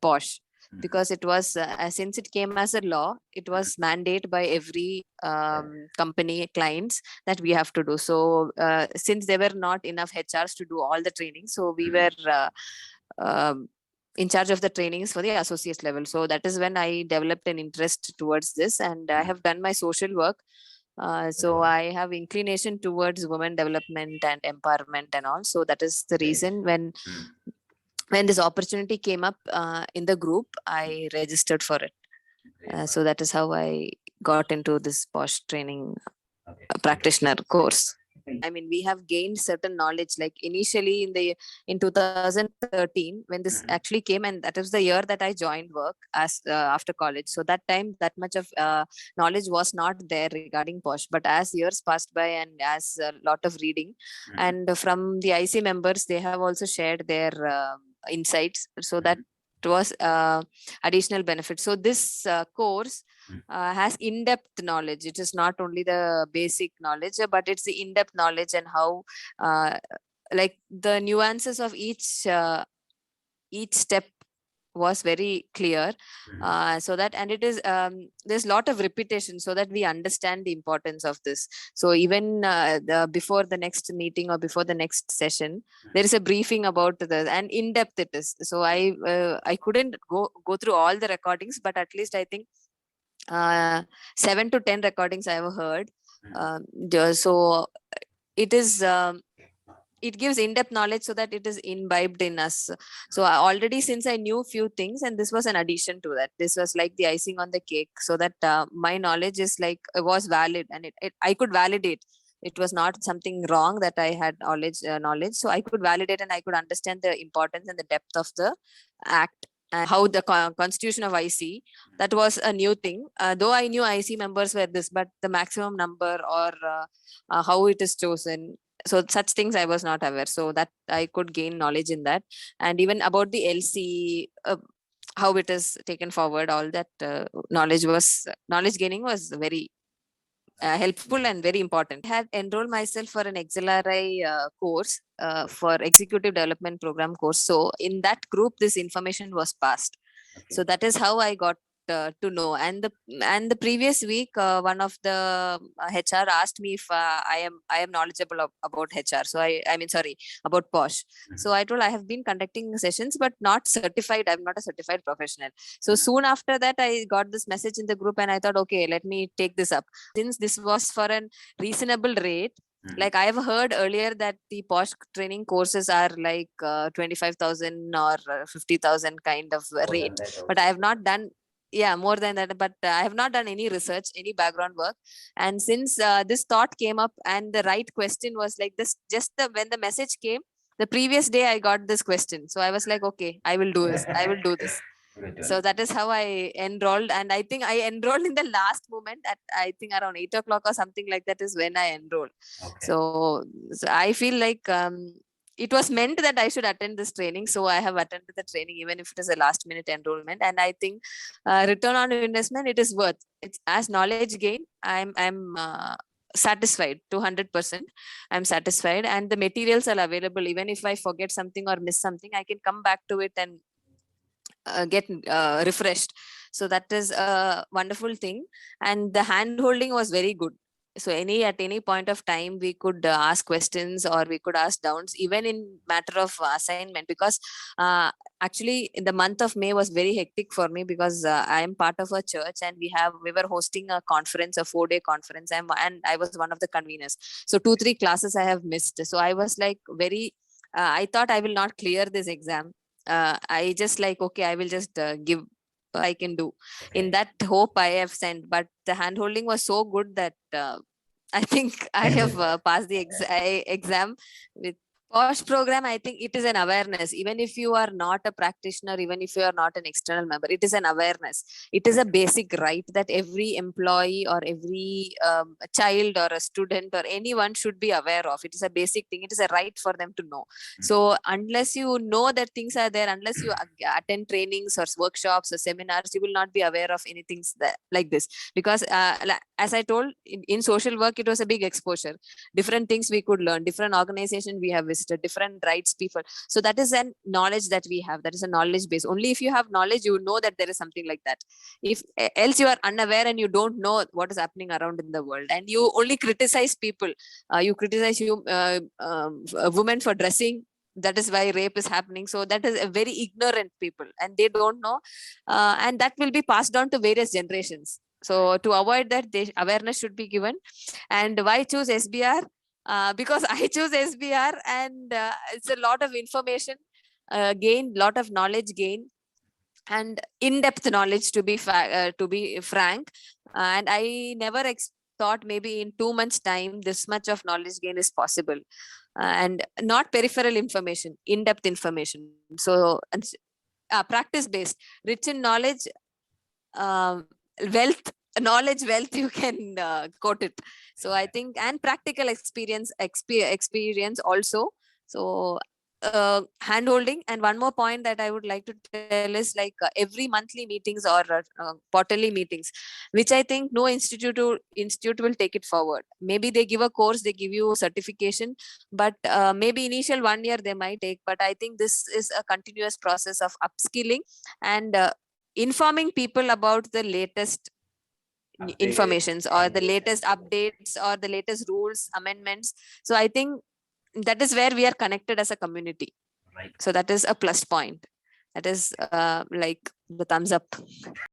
POSH, because it was since it came as a law, it was mandated by every company clients that we have to do. So since there were not enough HRs to do all the training, so we were in charge of the trainings for the associate level. So that is when I developed an interest towards this, and I have done my social work. So I have inclination towards women development and empowerment and all. So that is the reason when this opportunity came up in the group, I registered for it. So that is how I got into this POSH training practitioner course. I mean, we have gained certain knowledge, like initially in 2013, when this actually came, and that was the year that I joined work as after college. So that time, that much of knowledge was not there regarding POSH. But as years passed by and as a lot of reading, and from the IC members, they have also shared their insights. So that was additional benefit. So this course has in-depth knowledge. It is not only the basic knowledge, but it's the in-depth knowledge and how like the nuances of each step was very clear. So that, and it is there's a lot of repetition so that we understand the importance of this. So even before the next meeting or before the next session, there is a briefing about this, and in depth it is. So I couldn't go through all the recordings, but at least I think 7 to 10 recordings I have heard. So it is it gives in-depth knowledge so that it is imbibed in us. So already, since I knew few things, and this was an addition to that, this was like the icing on the cake, so that my knowledge is like was valid, and I could validate. It was not something wrong that I had knowledge. So I could validate, and I could understand the importance and the depth of the act, and how the constitution of IC, that was a new thing. Though I knew IC members were this, but the maximum number or how it is chosen, so such things I was not aware. So that I could gain knowledge in that, and even about the LC, how it is taken forward, all that knowledge gaining was very helpful and very important. I had enrolled myself for an XLRI course for executive development program course. So in that group, this information was passed. So that is how I got to know. And the previous week, one of the HR asked me if I am knowledgeable about HR. So I mean, sorry, about POSH. So I told I have been conducting sessions, but not certified. I'm not a certified professional. So soon after that, I got this message in the group, and I thought, okay, let me take this up. Since this was for a reasonable rate, like I have heard earlier that the POSH training courses are like 25,000 or 50,000 kind of rate, but I have not done more than that, but I have not done any research, any background work. And since this thought came up, and the right question was like this, when the message came the previous day, I got this question. So I was like, okay, I will do this. So that is how I enrolled, and I think I enrolled in the last moment at, I think, around 8 o'clock or something like that is when I enrolled. So I feel like it was meant that I should attend this training. So I have attended the training, even if it is a last minute enrollment. And I think return on investment, it is worth. It's as knowledge gain. I'm satisfied to 100%. I'm satisfied, and the materials are available. Even if I forget something or miss something, I can come back to it and get refreshed. So that is a wonderful thing. And the hand holding was very good. So at any point of time, we could ask questions, or we could ask doubts, even in matter of assignment, because actually in the month of May was very hectic for me, because I am part of a church, and we were hosting a conference, a 4-day conference, and I was one of the conveners. So 2-3 classes I have missed. So I was like I thought I will not clear this exam. I just like, okay, I will just give I can do. In that hope I have sent, but the hand holding was so good that I think I have passed the exam with POSH program. I think it is an awareness. Even if you are not a practitioner, even if you are not an external member, it is an awareness. It is a basic right that every employee or every child or a student or anyone should be aware of. It is a basic thing. It is a right for them to know. So unless you know that things are there, unless you attend trainings or workshops or seminars, you will not be aware of anything like this. Because as I told, in social work, it was a big exposure. Different things we could learn, different organizations we have activists, different rights people. So that is an knowledge that we have. That is a knowledge base. Only if you have knowledge, you know that there is something like that. If else you are unaware and you don't know what is happening around in the world, and you only criticize people, you criticize women for dressing. That is why rape is happening. So that is a very ignorant people, and they don't know, and that will be passed on to various generations. So to avoid that, awareness should be given. And why choose SBR? Because I choose SBR, and it's a lot of information gain, lot of knowledge gain, and in-depth knowledge, to be frank. And I never thought maybe in 2 months time this much of knowledge gain is possible. And not peripheral information, in-depth information. So practice based, rich in knowledge, um, wealth, knowledge wealth, you can quote it. So I think, and practical experience also. So hand holding. And one more point that I would like to tell is like every monthly meetings or quarterly meetings, which I think no institute will take it forward. Maybe they give a course, they give you a certification, but maybe initial 1 year they might take. But I think this is a continuous process of upskilling and informing people about the latest informations or the latest updates or the latest rules, amendments. So I think that is where we are connected as a community. Right. So that is a plus point. That is like the thumbs up.